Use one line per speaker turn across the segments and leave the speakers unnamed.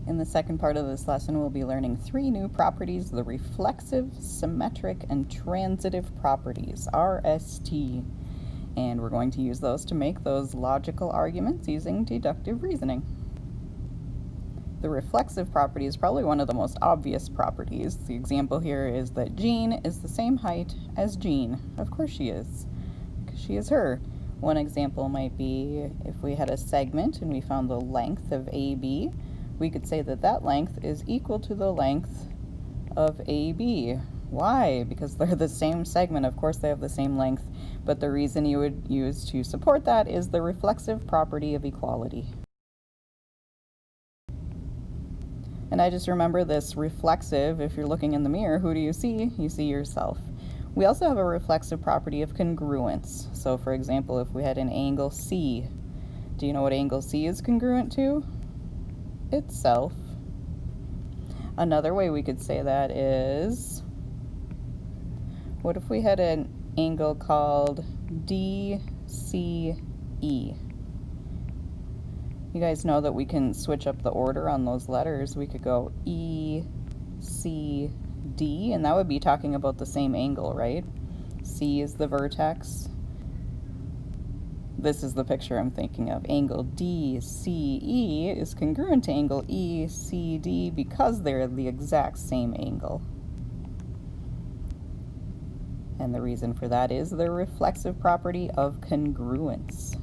In the second part of this lesson, we'll be learning 3 new properties, the reflexive, symmetric, and transitive properties, RST. And we're going to use those to make those logical arguments using deductive reasoning. The reflexive property is probably one of the most obvious properties. The example here is that Jean is the same height as Jean. Of course she is, because she is her. One example might be if we had a segment and we found the length of AB, we could say that that length is equal to the length of AB. Why? Because they're the same segment. Of course they have the same length, but the reason you would use to support that is the reflexive property of equality. And I just remember this reflexive, if you're looking in the mirror, who do you see? You see yourself. We also have a reflexive property of congruence. So for example, if we had an angle C, do you know what angle C is congruent to? Itself. Another way we could say that is, what if we had an angle called DCE? You guys know that we can switch up the order on those letters. We could go E, C, D, and that would be talking about the same angle, right? C is the vertex. This is the picture I'm thinking of. Angle DCE is congruent to angle ECD because they're the exact same angle. And the reason for that is the reflexive property of congruence.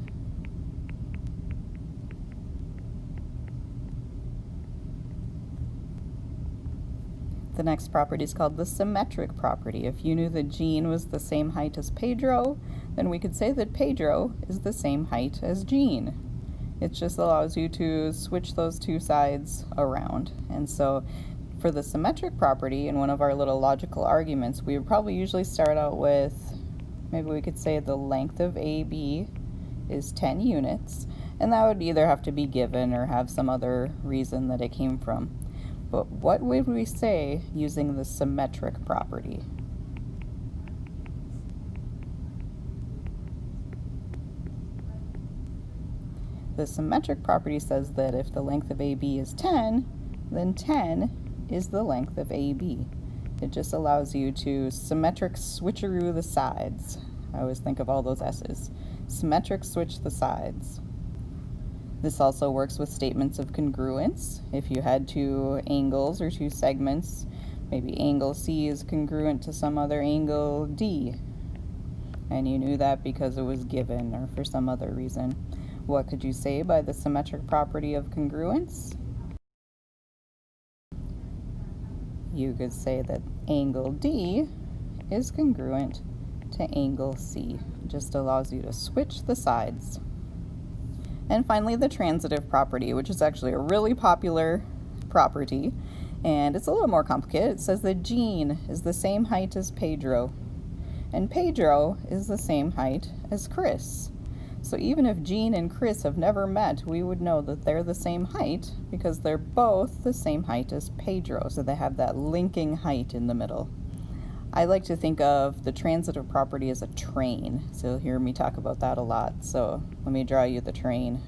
The next property is called the symmetric property. If you knew that Jean was the same height as Pedro, then we could say that Pedro is the same height as Jean. It just allows you to switch those two sides around. And so for the symmetric property, in one of our little logical arguments, we would probably usually start out with, maybe we could say the length of AB is 10 units, and that would either have to be given or have some other reason that it came from. But what would we say using the symmetric property? The symmetric property says that if the length of AB is 10, then 10 is the length of AB. It just allows you to symmetric switcheroo the sides. I always think of all those S's. Symmetric switch the sides. This also works with statements of congruence. If you had two angles or two segments, maybe angle C is congruent to some other angle D, and you knew that because it was given or for some other reason. What could you say by the symmetric property of congruence? You could say that angle D is congruent to angle C. It just allows you to switch the sides. And finally, the transitive property, which is actually a really popular property, and it's a little more complicated. It says that Jean is the same height as Pedro, and Pedro is the same height as Chris. So even if Jean and Chris have never met, we would know that they're the same height because they're both the same height as Pedro, so they have that linking height in the middle. I like to think of the transitive property as a train, so you'll hear me talk about that a lot. So let me draw you the train.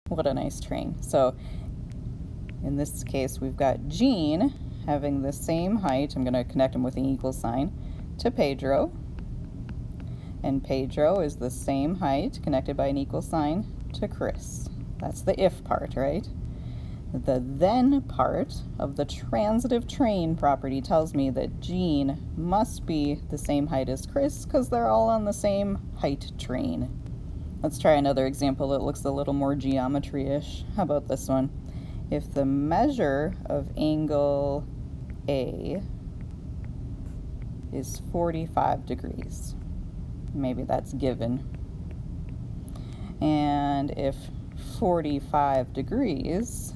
What a nice train. So in this case, we've got Jean having the same height, I'm going to connect him with an equal sign, to Pedro. And Pedro is the same height, connected by an equal sign, to Chris. That's the if part, right? The then part of the transitive train property tells me that Jean must be the same height as Chris because they're all on the same height train. Let's try another example that looks a little more geometry-ish. How about this one? If the measure of angle A is 45 degrees, maybe that's given, and if 45 degrees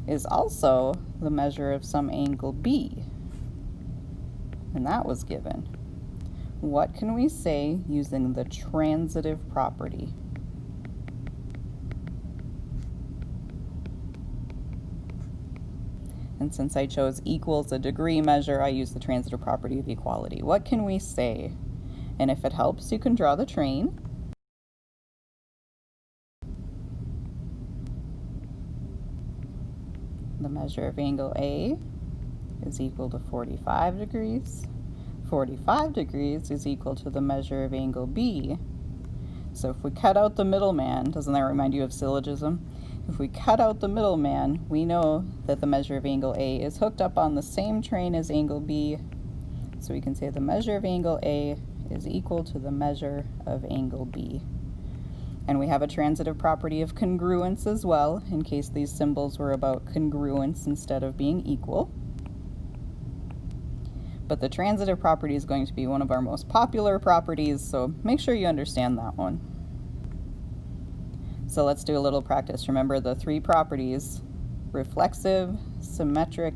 is also the measure of some angle B, and that was given, what can we say using the transitive property? And since I chose equals a degree measure, I use the transitive property of equality. What can we say? And if it helps, you can draw the train. the measure of angle A is equal to 45 degrees. 45 degrees is equal to the measure of angle B. So if we cut out the middleman, doesn't that remind you of syllogism? If we cut out the middleman, we know that the measure of angle A is hooked up on the same train as angle B. So we can say the measure of angle A is equal to the measure of angle B. And we have a transitive property of congruence as well, in case these symbols were about congruence instead of being equal. But the transitive property is going to be one of our most popular properties, so make sure you understand that one. So let's do a little practice. Remember the three properties: reflexive, symmetric,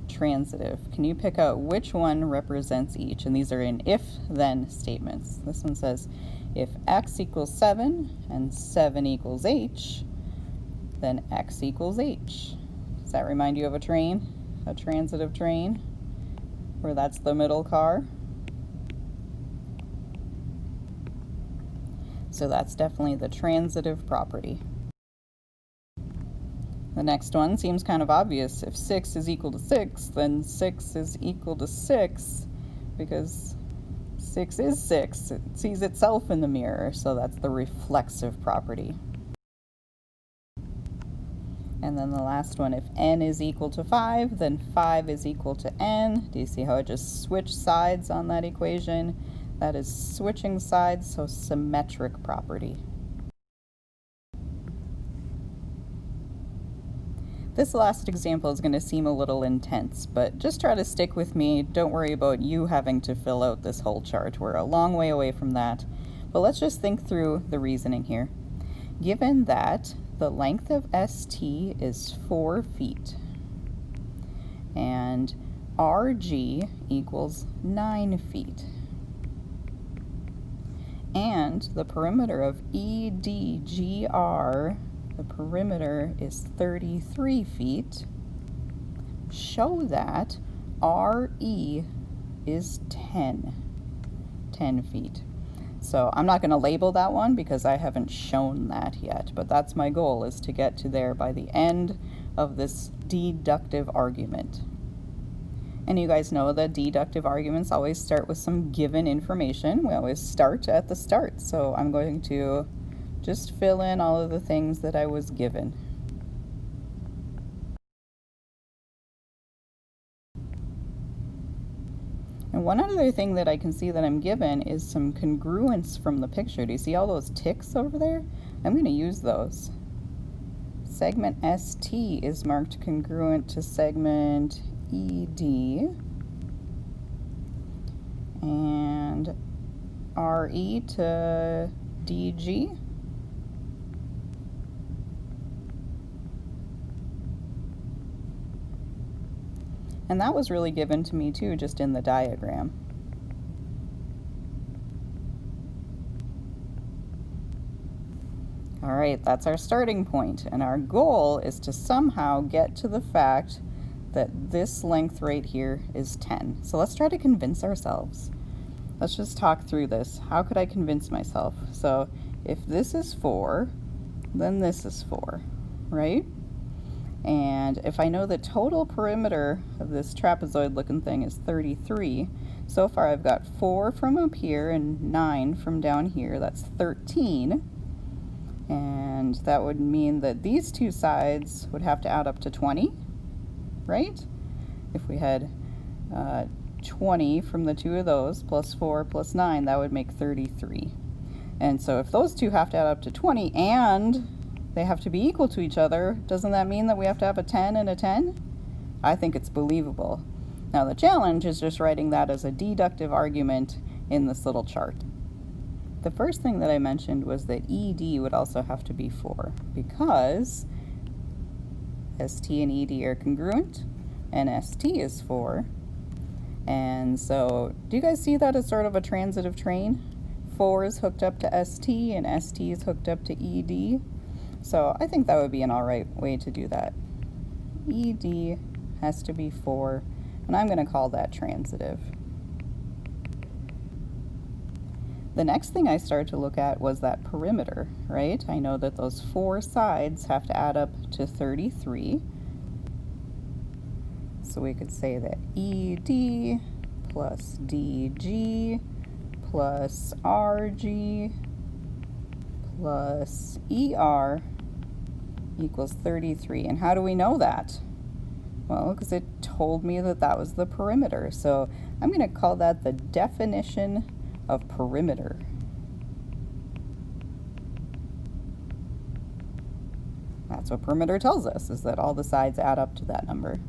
transitive. Can you pick out which one represents each? And these are in if-then statements. This one says, if x equals 7 and 7 equals h, then x equals h. Does that remind you of a train? A transitive train, where that's the middle car? So that's definitely the transitive property. The next one seems kind of obvious. If 6 is equal to 6, then 6 is equal to 6, because 6 is 6. It sees itself in the mirror, so that's the reflexive property. And then the last one, if n is equal to 5, then 5 is equal to n. Do you see how it just switched sides on that equation? That is switching sides, so symmetric property. This last example is going to seem a little intense, but just try to stick with me. Don't worry about you having to fill out this whole chart. We're a long way away from that. But let's just think through the reasoning here. Given that the length of ST is 4 feet, and RG equals 9 feet, and the perimeter of EDGR, the perimeter is 33 feet, show that RE is 10 feet. So I'm not going to label that one because I haven't shown that yet, but that's my goal, is to get to there by the end of this deductive argument. And you guys know that deductive arguments always start with some given information. We always start at the start, so I'm going to just fill in all of the things that I was given. And one other thing that I can see that I'm given is some congruence from the picture. Do you see all those ticks over there? I'm going to use those. Segment ST is marked congruent to segment ED, and RE to DG. And that was really given to me too, just in the diagram. All right, that's our starting point, and our goal is to somehow get to the fact that this length right here is 10. So let's try to convince ourselves. Let's just talk through this. How could I convince myself? So if this is 4, then this is 4, right? And if I know the total perimeter of this trapezoid looking thing is 33, so far I've got 4 from up here and 9 from down here. That's 13. And that would mean that these two sides would have to add up to 20, right? If we had 20 from the two of those, plus 4 plus 9, that would make 33. And so if those two have to add up to 20 and they have to be equal to each other, doesn't that mean that we have to have a 10 and a 10? I think it's believable. Now the challenge is just writing that as a deductive argument in this little chart. The first thing that I mentioned was that ED would also have to be 4, because ST and ED are congruent, and ST is 4. And so, do you guys see that as sort of a transitive train? 4 is hooked up to ST, and ST is hooked up to ED. So I think that would be an alright way to do that. ED has to be 4, and I'm going to call that transitive. The next thing I started to look at was that perimeter, right? I know that those 4 sides have to add up to 33. So we could say that ED plus DG plus RG plus ER equals 33. And how do we know that? Well, because it told me that that was the perimeter. So I'm going to call that the definition of perimeter. That's what perimeter tells us, is that all the sides add up to that number.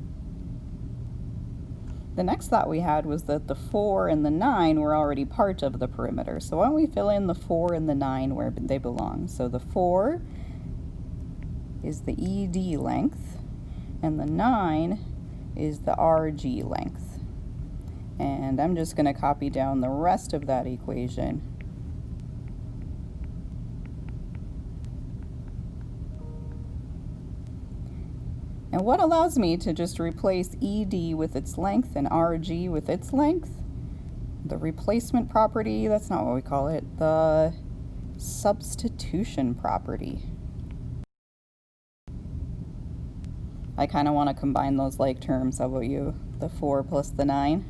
The next thought we had was that the 4 and the 9 were already part of the perimeter. So why don't we fill in the 4 and the 9 where they belong? So the 4 is the ED length, and the 9 is the RG length. And I'm just going to copy down the rest of that equation. And what allows me to just replace ED with its length and RG with its length? The replacement property, that's not what we call it, the substitution property. I kind of want to combine those like terms. How about you? The 4 plus the 9.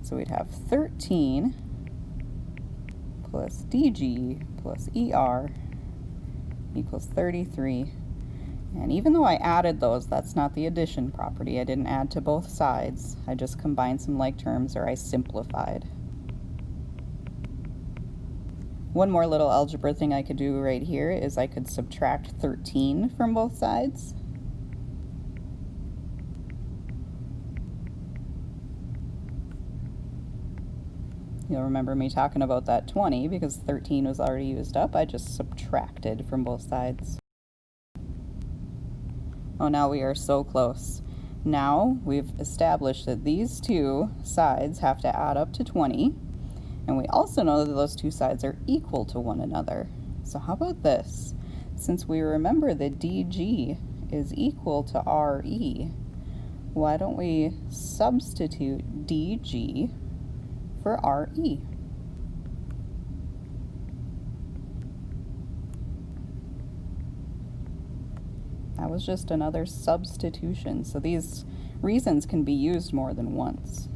So we'd have 13 plus DG plus ER equals 33. And even though I added those, that's not the addition property. I didn't add to both sides. I just combined some like terms, or I simplified. One more little algebra thing I could do right here is I could subtract 13 from both sides. You'll remember me talking about that 20 because 13 was already used up. I just subtracted from both sides. Oh, now we are so close. Now we've established that these two sides have to add up to 20, and we also know that those two sides are equal to one another. So how about this? Since we remember that DG is equal to RE, why don't we substitute DG for RE? That was just another substitution. So these reasons can be used more than once.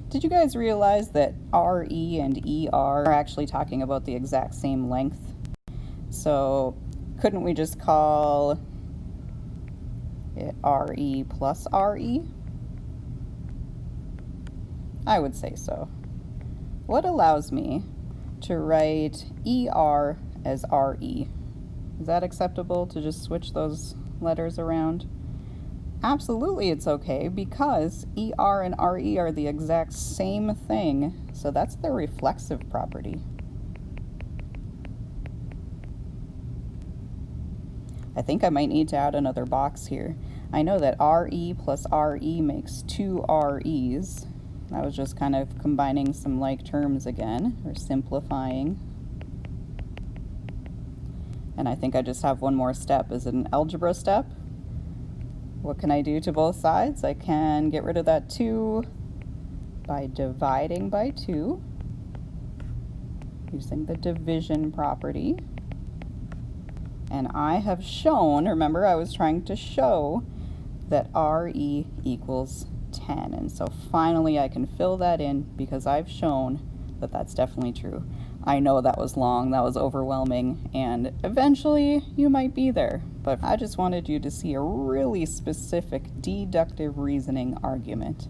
Did you guys realize that RE and ER are actually talking about the exact same length? So couldn't we just call it RE plus RE? I would say so. What allows me to write ER as RE? Is that acceptable to just switch those letters around? Absolutely it's okay, because ER and RE are the exact same thing, so that's the reflexive property. I think I might need to add another box here. I know that RE plus RE makes 2 REs. I was just kind of combining some like terms again, or simplifying. And I think I just have one more step. Is it an algebra step? What can I do to both sides? I can get rid of that 2 by dividing by 2 using the division property. And I have shown, remember I was trying to show that RE equals 10. And so finally I can fill that in because I've shown that that's definitely true. I know that was long, that was overwhelming, and eventually you might be there, but I just wanted you to see a really specific deductive reasoning argument.